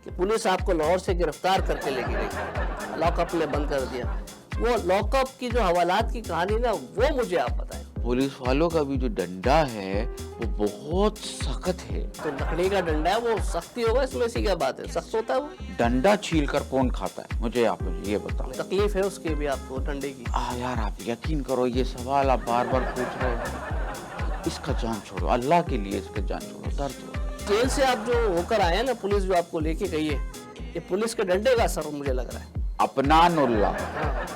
کہ پولیس آپ کو لاہور سے گرفتار کر کے لے کے گئی, لاک اپ نے بند کر دیا. وہ لاک اپ کی جو حوالات کی کہانی نا, وہ مجھے آپ بتائیں. پولیس والوں کا بھی جو ڈنڈا ہے وہ بہت سخت ہے. تو لکڑی کا ڈنڈا ہے, وہ سختی ہوگا اس میں سے کیا بات ہے, سخت ہوتا ہے وہ. ڈنڈا چھیل کر کون کھاتا ہے, مجھے آپ یہ بتاؤ. تکلیف ہے اس کی بھی آپ کو ڈنڈے کی. یار آپ یقین کرو, یہ سوال آپ بار بار پوچھ رہے ہو. اس کا جان چھوڑو, اللہ کے لیے اس کا جان چھوڑو, درد ہو. جیل سے آپ جو ہو کر آئے ہیں نا, پولیس جو آپ کو لے کے گئی ہے, یہ پولیس کے ڈنڈے کا اثر مجھے لگ رہا ہے. اپنان اللہ,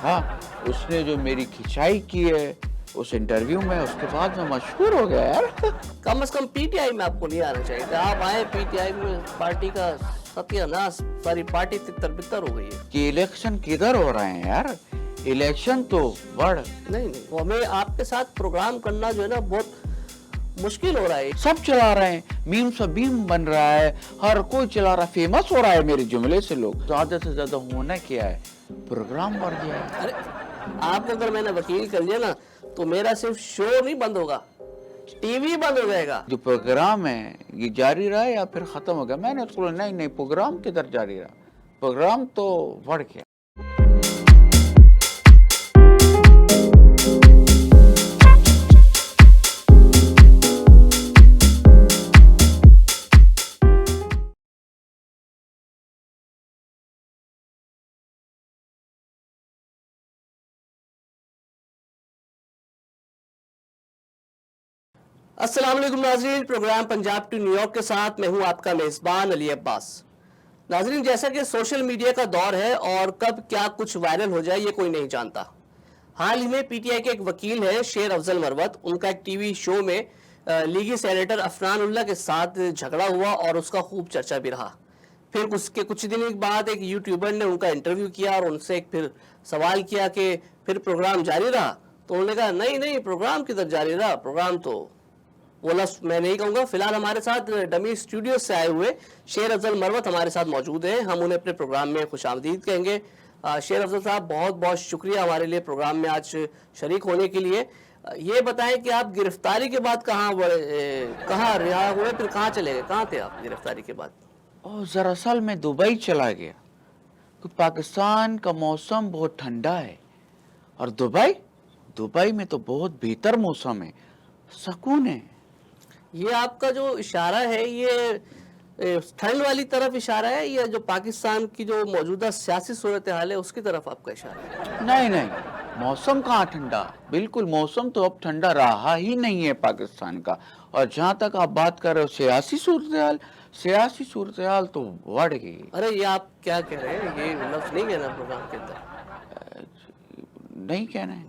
ہاں اس نے جو میری کھچائی کی ہے اس انٹرویو میں, اس کے بعد میں مشہور ہو گیا یار. کم از کم پی ٹی آئی میں آپ کو نہیں آنا چاہیے تھا. آپ آئے پی ٹی آئی میں, پارٹی کا ستیہ ناس, ساری پارٹی تتر بتر ہو گئی ہے. کہ الیکشن کدھر ہو رہے ہیں یار, الیکشن تو بڑھ. نہیں, وہ ہمیں آپ کے ساتھ پروگرام کرنا جو ہے نا بہت مشکل ہو رہا ہے. سب چلا رہے ہیں, میم سا بیم بن رہا ہے, ہر کوئی چلا رہا ہے, فیمس ہو رہا ہے میرے جملے سے لوگ. زیادہ سے زیادہ ہونا کیا ہے, پروگرام بڑھ گیا ہے. ارے آپ کو اگر میں نے وکیل کر لیا نا, تو میرا صرف شو نہیں بند ہوگا, ٹی وی بند ہو جائے گا. جو پروگرام ہے یہ جاری رہا یا پھر ختم ہو گیا. میں نے اس کو نہیں, پروگرام کدھر جاری رہا, پروگرام تو بڑھ گیا. السلام علیکم ناظرین, programme Punjab to New York کے ساتھ میں ہوں آپ کا میزبان علی عباس. ناظرین, جیسا کہ سوشل میڈیا کا دور ہے اور کب کیا کچھ وائرل ہو جائے یہ کوئی نہیں جانتا. حال ہی میں پی ٹی آئی کے ایک وکیل ہیں شیر افضل مروت, ان کا ایک ٹی وی شو میں لیگی سینیٹر عفنان اللہ کے ساتھ جھگڑا ہوا اور اس کا خوب چرچا بھی رہا. پھر اس کے کچھ دن بعد ایک یوٹیوبر نے ان کا انٹرویو کیا اور ان سے ایک پھر سوال کیا کہ پھر پروگرام جاری رہا. تو انہوں نے کہا نہیں, پروگرام کدھر جاری رہا, پروگرام تو وہ لفظ میں نہیں کہوں گا. فی الحال ہمارے ساتھ ڈمی اسٹوڈیو سے آئے ہوئے شیر افضل مروت ہمارے ساتھ موجود ہیں. ہم انہیں اپنے پروگرام میں خوش آمدید کہیں گے. شیر افضل صاحب, بہت بہت شکریہ ہمارے لیے پروگرام میں آج شریک ہونے کے لیے. یہ بتائیں کہ آپ گرفتاری کے بعد کہاں رہا ہوئے, پھر کہاں چلے گئے, کہاں تھے آپ گرفتاری کے بعد؟ دراصل میں دبئی چلا گیا, کہ پاکستان کا موسم بہت ٹھنڈا ہے, اور دبئی میں تو بہت بہتر موسم ہے, سکون ہے. یہ آپ کا جو اشارہ ہے یہ ٹھنڈ والی طرف اشارہ ہے یا جو پاکستان کی جو موجودہ سیاسی صورتحال ہے اس کی طرف آپ کا اشارہ ہے؟ نہیں, موسم کہاں ٹھنڈا, بالکل موسم تو اب ٹھنڈا رہا ہی نہیں ہے پاکستان کا. اور جہاں تک آپ بات کر رہے ہو سیاسی صورتحال تو بڑھ گئی. ارے یہ آپ کیا کہہ رہے ہیں, یہ لفظ نہیں کہنا پروگرام کے اندر, نہیں کہنا ہے.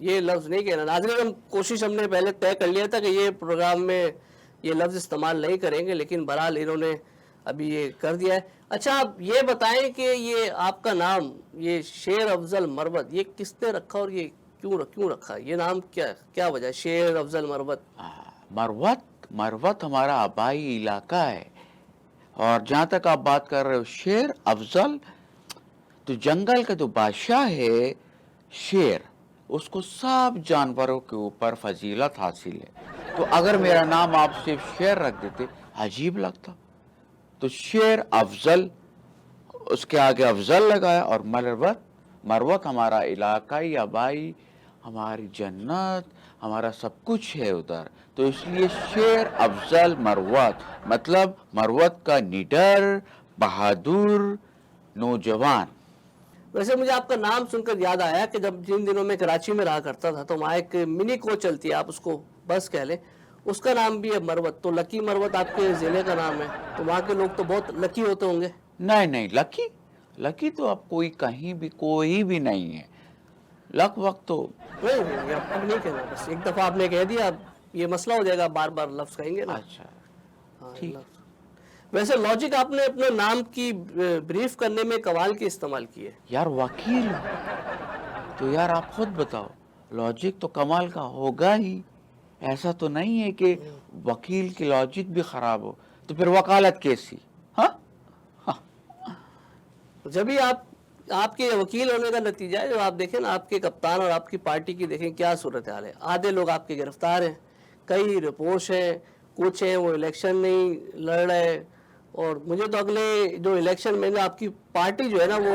یہ لفظ نہیں کہنا. ناظرین, ہم نے پہلے طے کر لیا تھا کہ یہ پروگرام میں یہ لفظ استعمال نہیں کریں گے, لیکن بہرحال انہوں نے ابھی یہ کر دیا ہے. اچھا, آپ یہ بتائیں کہ یہ آپ کا نام یہ شیر افضل مروت یہ کس نے رکھا اور یہ کیوں رکھا, یہ نام کیا وجہ ہے شیر افضل مروت؟ مروت ہمارا آبائی علاقہ ہے. اور جہاں تک آپ بات کر رہے ہو شیر افضل, تو جنگل کا جو بادشاہ ہے شیر, اس کو سب جانوروں کے اوپر فضیلت حاصل ہے. تو اگر میرا نام آپ صرف شیر رکھ دیتے عجیب لگتا. تو شیر افضل, اس کے آگے افضل لگایا, اور مروت ہمارا علاقائی آبائی, ہماری جنت, ہمارا سب کچھ ہے ادھر. تو اس لیے شیر افضل مروت, مطلب مروت کا نڈر بہادر نوجوان. ویسے مجھے آپ کا نام سن کر یاد آیا کہ جب جن دنوں میں کراچی میں رہا کرتا تھا تو وہاں ایک منی کوچ چلتی ہے, آپ اس کو بس کہہ لیں, اس کا نام بھی ہے مروت. تو لکی مروت آپ کے ضلع کا نام ہے, تو وہاں کے لوگ تو بہت لکی ہوتے ہوں گے. نہیں, لکی تو اب کوئی بھی نہیں ہے. لک وقت تو نہیں, اب نہیں کہنا, بس ایک دفعہ آپ نے کہہ دیا, اب یہ مسئلہ ہو جائے گا, بار بار لفظ کہیں گے نا. اچھا ٹھیک. ویسے لاجک آپ نے اپنے نام کی بریف کرنے میں قوال کی استعمال کی ہے. یار وکیل تو یار آپ خود بتاؤ, لاجک تو کمال کا ہوگا ہی. ایسا تو نہیں ہے کہ وکیل کی لاجک بھی خراب ہو, تو پھر وکالت کیسی؟ جبھی آپ کے وکیل ہونے کا نتیجہ ہے, جو آپ دیکھیں نا آپ کے کپتان اور آپ کی پارٹی کی دیکھیں کیا صورتحال ہے. آدھے لوگ آپ کے گرفتار ہیں, کئی رپورٹس ہیں, کچھ ہیں وہ الیکشن نہیں لڑ رہے, اور مجھے تو اگلے جو الیکشن میں آپ کی پارٹی جو ہے نا وہ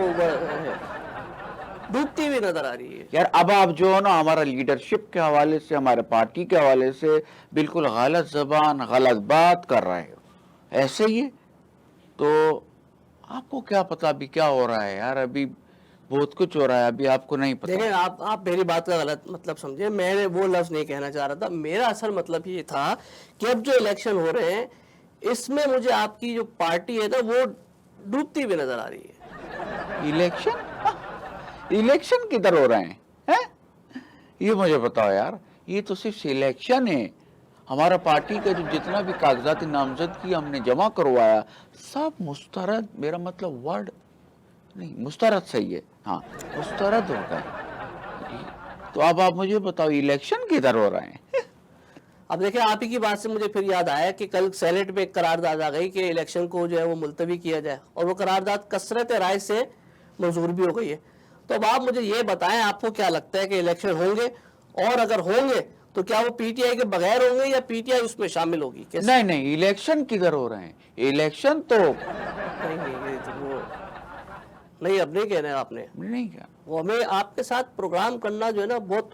ڈوبتی ہوئی نظر آ رہی ہے. یار اب آپ جو ہے نا ہمارا لیڈرشپ کے حوالے سے ہمارے پارٹی کے حوالے سے بالکل غلط زبان غلط بات کر رہے ہو. ایسے ہی تو آپ کو کیا پتا ابھی کیا ہو رہا ہے یار. ابھی بہت کچھ ہو رہا ہے, ابھی آپ کو نہیں پتا. دیکھیں آپ میری بات کا غلط مطلب سمجھے, میں نے وہ لفظ نہیں کہنا چاہ رہا تھا. میرا اصل مطلب یہ تھا کہ اب جو الیکشن ہو رہے ہیں اس میں مجھے آپ کی جو پارٹی ہے نا وہ ڈوبتی ہوئی نظر آ رہی ہے. الیکشن کدھر ہو رہے ہیں؟ یہ مجھے بتاؤ یار. یہ تو صرف الیکشن ہے. ہمارا پارٹی کا جو جتنا بھی کاغذات نامزدگی ہم نے جمع کروایا سب مسترد, میرا مطلب ورڈ نہیں مسترد صحیح ہے, ہاں مسترد ہو گئے. تو اب آپ مجھے بتاؤ الیکشن کدھر ہو رہے ہیں؟ اب دیکھیں آپ ہی کی بات سے مجھے پھر یاد آیا کہ کل سینیٹ میں ایک قرارداد آ گئی کہ الیکشن کو جو ہے وہ ملتوی کیا جائے, اور وہ قرارداد کثرت رائے سے منظور بھی ہو گئی ہے. تو اب آپ مجھے یہ بتائیں آپ کو کیا لگتا ہے کہ الیکشن ہوں گے, اور اگر ہوں گے تو کیا وہ پی ٹی آئی کے بغیر ہوں گے یا پی ٹی آئی اس میں شامل ہوگی؟ نہیں الیکشن کدھر ہو رہے ہیں؟ الیکشن تو نہیں اب نہیں کہہ رہے آپ نے, نہیں کیا وہ ہمیں آپ کے ساتھ پروگرام کرنا جو ہے نا بہت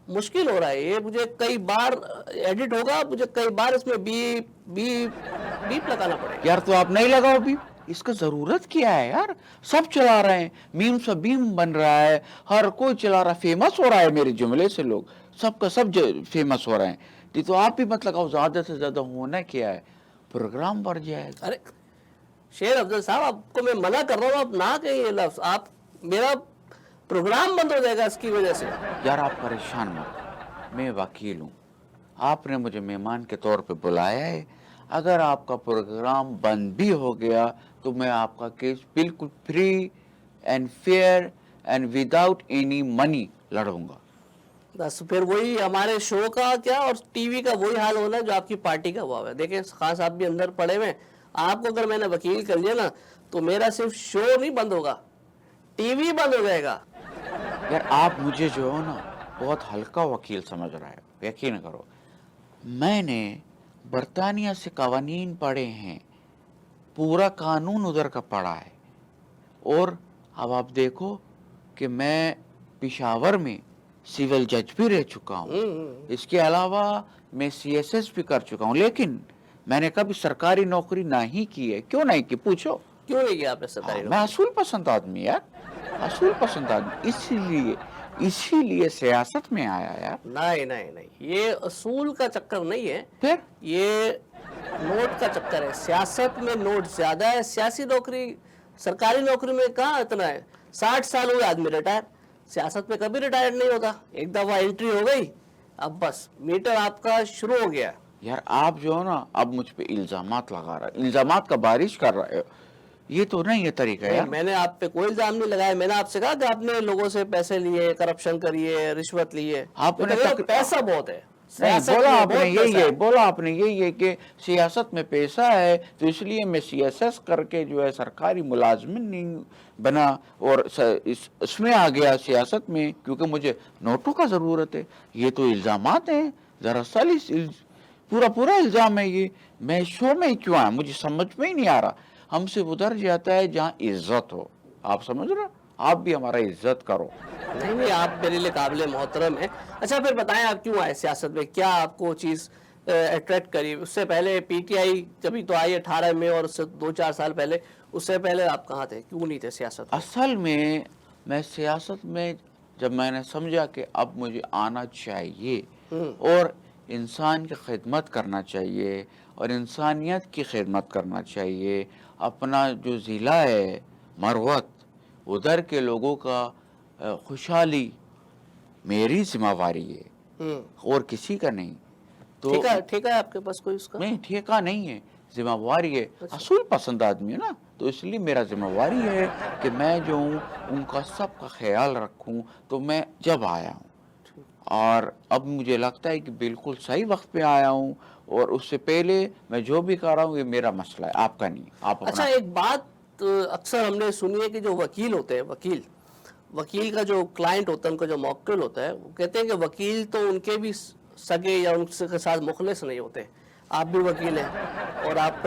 مشکل ہو رہا ہے. یہ مجھے کئی بار ایڈٹ ہوگا, مجھے کئی بار اس میں بیپ لگانا پڑے گا. یار تو آپ نہیں لگاؤ بیپ, اس کا ضرورت کیا ہے یار. سب چلا رہے ہیں, میم سا بیم بن رہا ہے, ہر کوئی چلا رہا ہے, فیمس ہو رہا ہے میرے جملے سے لوگ, سب کا سب فیمس ہو رہے ہیں. تو آپ بھی مت لگاؤ, زیادہ سے زیادہ ہونا کیا ہے, پروگرام بڑھ جائے گا. ارے شیر افضل صاحب آپ کو میں منع کر رہا ہوں, آپ نہ کہیں یہ لفظ, آپ میرا پروگرام بند ہو جائے گا اس کی وجہ سے. یار آپ پریشان مت, میں وکیل ہوں, آپ نے مجھے مہمان کے طور پہ بلایا ہے. اگر آپ کا پروگرام بند بھی ہو گیا تو میں آپ کا کیس بالکل free and fair and without any money لڑوں گا. بس پھر وہی ہمارے شو کا کیا اور ٹی وی کا وہی حال ہونا ہے جو آپ کی پارٹی کا ہوا ہے. دیکھیں خان صاحب بھی اندر پڑے ہوئے, آپ کو اگر میں نے وکیل کر لیا نا تو میرا صرف شو نہیں بند ہوگا, ٹی وی بند ہو جائے گا. یار آپ مجھے جو ہے نا بہت ہلکا وکیل سمجھ رہا ہے, یقین کرو. میں نے برطانیہ سے قوانین پڑھے ہیں, پورا قانون ادھر کا پڑھا ہے. اور اب آپ دیکھو کہ میں پشاور میں سول جج بھی رہ چکا ہوں, اس کے علاوہ میں سی ایس ایس بھی کر چکا ہوں, لیکن میں نے کبھی سرکاری نوکری نہیں کی ہے. کیوں نہیں کی پوچھو؟ کیوں نہیں کیا آپ نے سرکاری میں اصول پسند آدمی یار, اصول پسند آدمی, اسی لیے سیاست میں آیا یار. نہیں, یہ اصول کا چکر نہیں ہے, پھر یہ نوٹ کا چکر ہے. سیاست میں نوٹ زیادہ ہے, سیاسی نوکری سرکاری نوکری میں کہاں اتنا ہے. 60 سال ہوئے آدمی ریٹائر, سیاست میں کبھی ریٹائر نہیں ہوتا. ایک دفعہ انٹری ہو گئی, اب بس میٹر آپ کا شروع ہو گیا. یار آپ جو ہے نا اب مجھ پہ الزامات لگا رہا ہے, الزامات کا بارش کر رہے ہو, یہ تو نہیں ہے طریقہ یار. میں نے آپ پہ کوئی الزام نہیں لگایا. میں نے آپ سے کہا کہ آپ نے لوگوں سے پیسے لیے, کرپشن کریے, رشوت لیے. آپ نے پیسہ بہت ہے, بولا آپ نے یہی ہے کہ سیاست میں پیسہ ہے تو اس لیے میں سی ایس ایس کر کے جو ہے سرکاری ملازم نہیں بنا اور اس میں آ گیا سیاست میں, کیونکہ مجھے نوٹوں کا ضرورت ہے. یہ تو الزامات ہیں, دراصل پورا الزام ہے یہ. میں شو میں کیوں آیا مجھے سمجھ میں ہی نہیں آ رہا. ہم سے ادھر جاتا ہے جہاں عزت ہو, آپ سمجھ رہے, آپ بھی ہمارا عزت کرو. نہیں آپ میرے لیے قابل محترم ہیں. اچھا پھر بتائیں آپ کیوں آئے سیاست میں, کیا آپ کو چیز اٹریکٹ کری؟ اس سے پہلے پی ٹی آئی جبھی تو آئی 18 میں, اور اس سے 2-4 سال پہلے, اس سے پہلے آپ کہاں تھے, کیوں نہیں تھے سیاست میں؟ اصل میں سیاست میں جب میں نے سمجھا کہ اب مجھے آنا چاہیے اور انسان کی خدمت کرنا چاہیے اور انسانیت کی خدمت کرنا چاہیے, اپنا جو ضلع ہے مروت ادھر کے لوگوں کا خوشحالی میری ذمہ واری ہے اور کسی کا نہیں. تو ٹھیکہ ہے آپ کے پاس کوئی اس کا؟ نہیں, ٹھیکہ نہیں ہے, ذمہ واری ہے. اصول پسند آدمی ہے نا, تو اس لیے میرا ذمہ واری ہے کہ میں جو ہوں ان کا سب کا خیال رکھوں. تو میں جب آیا ہوں اور اب مجھے لگتا ہے کہ بالکل صحیح وقت پہ آیا ہوں, اور اس سے پہلے میں جو بھی کر رہا ہوں یہ میرا مسئلہ ہے, آپ کا نہیں. اچھا ایک بات اکثر ہم نے سنی ہے کہ جو وکیل ہوتے ہیں, وکیل کا جو کلائنٹ ہوتا ہے, ان کا جو موکل ہوتا ہے, وہ کہتے ہیں کہ وکیل تو ان کے بھی سگے یا ان کے ساتھ مخلص نہیں ہوتے. آپ بھی وکیل ہیں اور آپ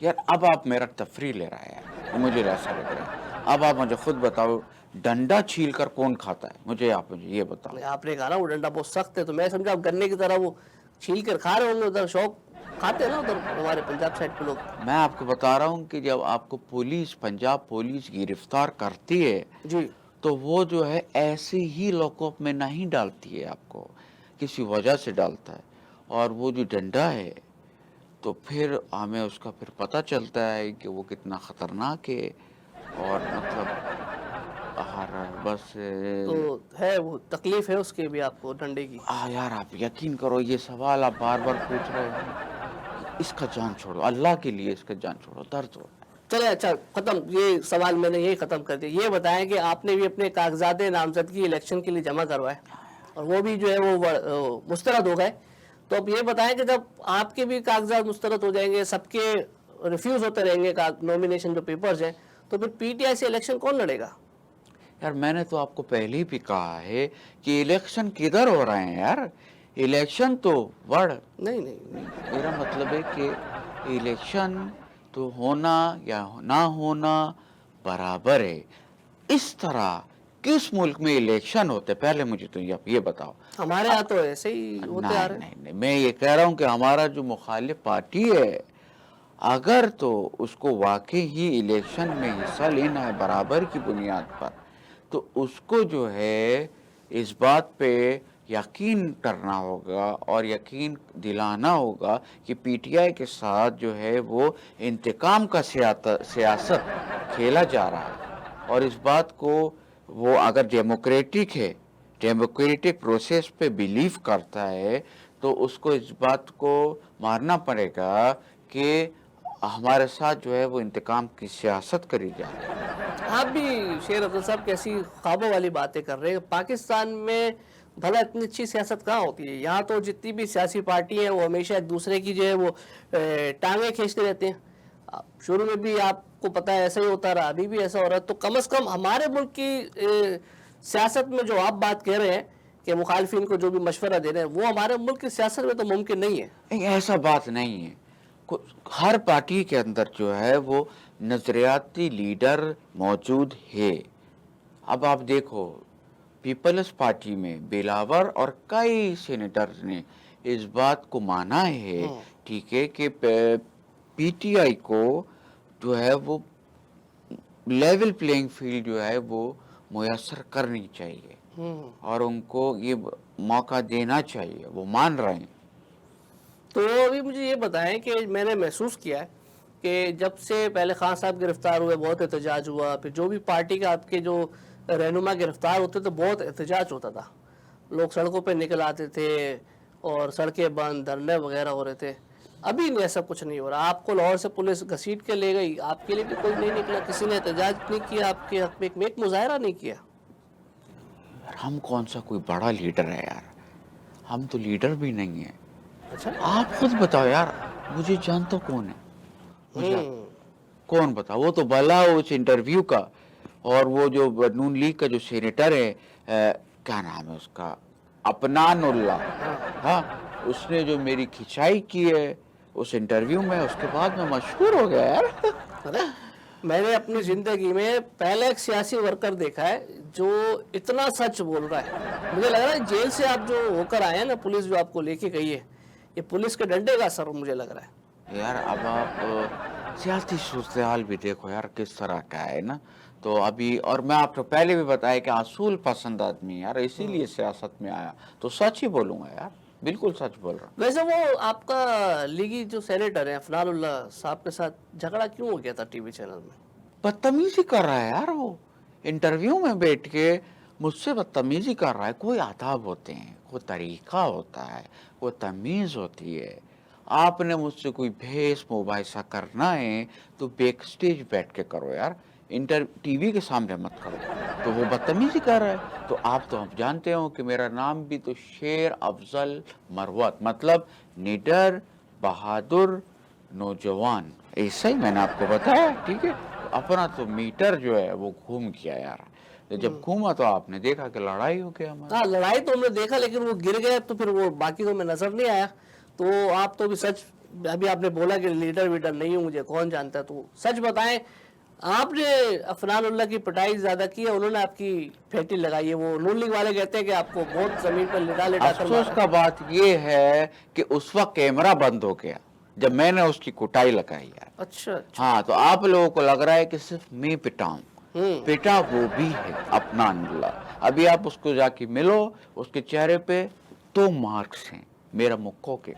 یار اب آپ میرا تفریح لے رہا ہے یار، مجھے ایسا لگ رہا ہے. اب آپ مجھے خود بتاؤ ڈنڈا چھیل کر کون کھاتا ہے؟ مجھے یہ بتاؤ. آپ نے کہا نا وہ ڈنڈا بہت سخت ہے، تو میں سمجھا آپ گنے کی طرح وہ چھیل کر کھا رہے ہوں گے، ادھر شوق کھاتے ہیں نا ادھر ہمارے پنجاب سائڈ پہ لوگ. میں آپ کو بتا رہا ہوں کہ جب آپ کو پنجاب پولیس گرفتار کرتی ہے جی تو وہ جو ہے ایسے ہی لاک اپ میں نہیں ڈالتی ہے، آپ کو کسی وجہ سے ڈالتا ہے. اور وہ جو ڈنڈا ہے تو پھر ہمیں اس کا پھر پتہ چلتا ہے کہ وہ کتنا خطرناک ہے. اور مطلب بس تو ہے وہ تکلیف ہے اس کے بھی آپ کو ڈنڈے کی. یار آپ یقین کرو یہ سوال آپ بار بار پوچھ رہے ہیں، اس کا جان چھوڑو، اللہ کے لیے اس کا جان چھوڑو، درد ہو. چلے اچھا ختم، یہ سوال میں نے یہی ختم کر دیا. یہ بتائیں کہ آپ نے بھی اپنے کاغذات نامزدگی الیکشن کے لیے جمع کروائے اور وہ بھی جو ہے وہ مسترد ہو گئے، تو اب یہ بتائیں کہ جب آپ کے بھی کاغذات مسترد ہو جائیں گے، سب کے ریفیوز ہوتے رہیں گے نومینیشن جو پیپرز ہیں، تو پھر پی ٹی آئی سے الیکشن کون لڑے گا؟ یار میں نے تو آپ کو پہلے بھی کہا ہے کہ الیکشن کدھر ہو رہے ہیں یار، الیکشن تو نہیں میرا مطلب ہے کہ الیکشن تو ہونا یا نہ ہونا برابر ہے. اس طرح کس ملک میں الیکشن ہوتے؟ پہلے مجھے تو یہ بتاؤ. ہمارے ہاں تو ایسے ہی ہوتے آ رہے ہیں. نہیں، میں یہ کہہ رہا ہوں کہ ہمارا جو مخالف پارٹی ہے اگر تو اس کو واقعی ہی الیکشن میں حصہ لینا ہے برابر کی بنیاد پر، تو اس کو جو ہے اس بات پہ یقین کرنا ہوگا اور یقین دلانا ہوگا کہ پی ٹی آئی کے ساتھ جو ہے وہ انتقام کا سیاست کھیلا جا رہا ہے. اور اس بات کو وہ اگر ڈیموکریٹک ہے، ڈیموکریٹک پروسیس پہ بیلیف کرتا ہے، تو اس کو اس بات کو ماننا پڑے گا کہ ہمارے ساتھ جو ہے وہ انتقام کی سیاست کری جا رہی ہے. آپ بھی شیر افضل صاحب کیسی خوابوں والی باتیں کر رہے ہیں. پاکستان میں بھلا اتنی اچھی سیاست کہاں ہوتی ہے؟ یہاں تو جتنی بھی سیاسی پارٹی ہیں وہ ہمیشہ ایک دوسرے کی جو ہے وہ ٹانگیں کھینچتے رہتے ہیں. شروع میں بھی آپ کو پتا ہے ایسا ہی ہوتا رہا، ابھی بھی ایسا ہو رہا ہے. تو کم از کم ہمارے ملک کی سیاست میں جو آپ بات کہہ رہے ہیں کہ مخالفین کو جو بھی مشورہ دے رہے ہیں، وہ ہمارے ملک کی سیاست میں تو ممکن نہیں ہے. ایسا بات نہیں ہے. ہر پارٹی کے اندر جو ہے وہ نظریاتی لیڈر موجود ہے. اب آپ دیکھو پیپلز پارٹی میں بلاور اور کئی سینیٹرز نے اس بات کو مانا ہے، ٹھیک ہے، کہ پی ٹی آئی کو جو ہے وہ لیول پلینگ فیلڈ جو ہے وہ میسر کرنی چاہیے اور ان کو یہ موقع دینا چاہیے. وہ مان رہے ہیں. تو ابھی مجھے یہ بتائیں کہ میں نے محسوس کیا ہے کہ جب سے پہلے خان صاحب گرفتار ہوئے بہت احتجاج ہوا، پھر جو بھی پارٹی کا آپ کے جو رہنما گرفتار ہوتے تو بہت احتجاج ہوتا تھا، لوگ سڑکوں پہ نکل آتے تھے اور سڑکیں بند، دھرنے وغیرہ ہو رہے تھے. ابھی ایسا کچھ نہیں ہو رہا. آپ کو لاہور سے پولیس گھسیٹ کے لے گئی، آپ کے لیے بھی کوئی نہیں نکلا، کسی نے احتجاج نہیں کیا آپ کے حق میں، ایک مظاہرہ نہیں کیا. ہم کون سا کوئی بڑا لیڈر ہے یار؟ ہم تو لیڈر بھی نہیں ہیں. اچھا آپ خود بتاؤ یار، مجھے جانتا کون ہے؟ مجھے کون بتاؤ؟ وہ تو بلا اس انٹرویو کا، اور وہ جو نون لیگ کا جو سینیٹر ہے، کیا نام ہے اس کا، اپنان اللہ، ہاں، اس نے جو میری کھچائی کی ہے اس انٹرویو میں، اس کے بعد میں مشہور ہو گیا یار. میں نے اپنی زندگی میں پہلے ایک سیاسی ورکر دیکھا ہے جو اتنا سچ بول رہا ہے. مجھے لگ رہا ہے جیل سے آپ جو ہو کر آئے ہیں نا، پولیس جو آپ کو لے کے گئی ہے، یہ پولیس کے ڈنڈے کا اثر مجھے لگ رہا ہے. یار اب آپ سیاسی صورتحال بھی دیکھو یار کس طرح کا ہے نا. تو ابھی، اور میں آپ کو پہلے بھی بتایا کہ اصول پسند آدمی یار، اسی لیے سیاست میں آیا، تو سچ ہی بولوں گا یار، بالکل سچ بول رہا ہوں. ویسے وہ آپ کا لیگی جو سینیٹر ہیں افنان اللہ صاحب کے ساتھ جھگڑا کیوں ہو گیا تھا ٹی وی چینل میں؟ بدتمیزی کر رہا ہے یار، وہ انٹرویو میں بیٹھ کے مجھ سے بدتمیزی کر رہا ہے. کوئی آداب ہوتے ہیں، کوئی طریقہ ہوتا ہے، کوئی تمیز ہوتی ہے. آپ نے مجھ سے کوئی بحث مباحثہ کرنا ہے تو بیک سٹیج بیٹھ کے کرو یار، ٹی وی کے سامنے مت کرو. تو وہ بدتمیزی کر رہا ہے. تو آپ تو جانتے ہو کہ میرا نام بھی تو شیر افضل مروت، مطلب نڈر، بہادر، نوجوان، ایسا ہی میں نے آپ کو بتایا، ٹھیک ہے. اپنا تو میٹر جو ہے وہ گھوم گیا یار. جب گھوما تو آپ نے دیکھا کہ لڑائی ہو گیا ہمارا. ہاں لڑائی تو ہم نے دیکھا، لیکن وہ گر گئے تو پھر وہ باقی تو میں نظر نہیں آیا. تو آپ تو بھی سچ ابھی آپ نے بولا کہ لیڈر ویڈر نہیں ہوں مجھے کون جانتا ہے, تو سچ بتائیں آپ نے عفنان اللہ کی پٹائی زیادہ کی ہے, انہوں نے آپ کی پھیٹی لگائی ہے؟ وہ نون لیگ والے کہتے ہیں کہ آپ کو بہت زمین پر لٹا لٹا کر افسوس مارا. کا بات یہ ہے کہ اس وقت کیمرہ بند ہو گیا جب میں نے اس کی کٹائی لگائی ہے. اچھا اچھا. ہاں تو آپ لوگوں کو لگ رہا ہے کہ صرف میں پٹاؤں, ہوں. پیٹا وہ بھی ہے عفنان اللہ. ابھی آپ اس کو جا کے ملو, اس کے چہرے پہ 2 مارکس ہیں میرا مکوں کے.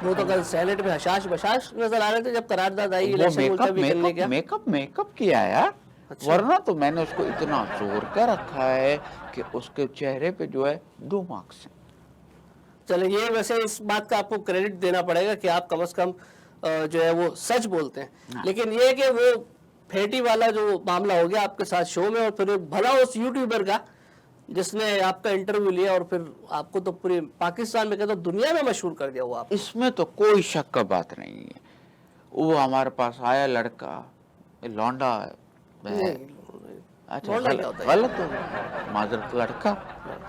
وہ تو کل سینٹ میں حشاش بشاش نظر آ رہے تھے جب قرارداد آئی وہ الیکشن ملتوی کرنے کا. میک اپ کیا یار, اچھا. ورنہ تو میں نے اس کو اتنا زور کر رکھا ہے کہ اس کے چہرے پہ جو ہے 2 مارکس ہیں. چلے یہ ویسے اس بات کا آپ کو کریڈٹ دینا پڑے گا کہ آپ کم از کم جو ہے وہ سچ بولتے ہیں, لیکن یہ کہ وہ پھیٹی والا جو معاملہ ہو گیا آپ کے ساتھ شو میں, اور پھر بھلا اس یوٹیوبر کا جس نے آپ کا انٹرویو لیا اور پھر آپ کو تو پوری پاکستان میں کہتا دنیا میں مشہور کر دیا وہ آپ. اس میں تو کوئی شک کا بات نہیں ہے. وہ ہمارے پاس آیا لڑکا, لونڈا ہے. اچھا غلط ہو معذرت, لڑکا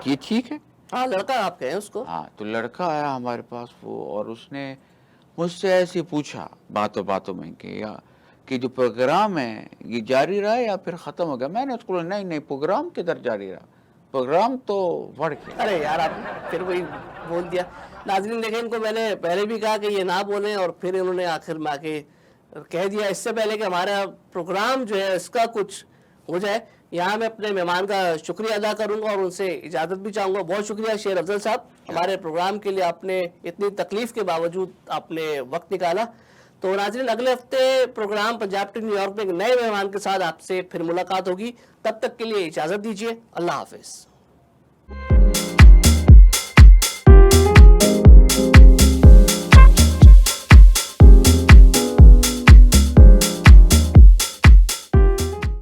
یہ ٹھیک ہے. ہاں لڑکا آپ کہیں اس کو. ہاں تو لڑکا آیا ہمارے پاس وہ, اور اس نے مجھ سے ایسے پوچھا باتوں باتوں میں کہ جو پروگرام ہے یہ جاری رہا یا پھر ختم ہو گیا. میں نے اس کو نہیں پروگرام کدھر جاری رہا, پروگرام تو بڑھ گیا. ارے یار آپ پھر وہی بول دیا. ناظرین دیکھیں, ان کو میں نے پہلے بھی کہا کہ یہ نہ بولیں, اور پھر انہوں نے آخر میں آ کے کہہ دیا. اس سے پہلے کہ ہمارا پروگرام جو ہے اس کا کچھ ہو جائے, یہاں میں اپنے مہمان کا شکریہ ادا کروں گا اور ان سے اجازت بھی چاہوں گا. بہت شکریہ شیر افضل صاحب, ہمارے پروگرام کے لیے آپ نے اتنی تکلیف کے باوجود آپ نے وقت نکالا. تو ناظرین اگلے ہفتے programme Punjab to New York میں ایک نئے مہمان کے ساتھ آپ سے پھر ملاقات ہوگی. تب تک کے لیے اجازت دیجیے. اللہ حافظ.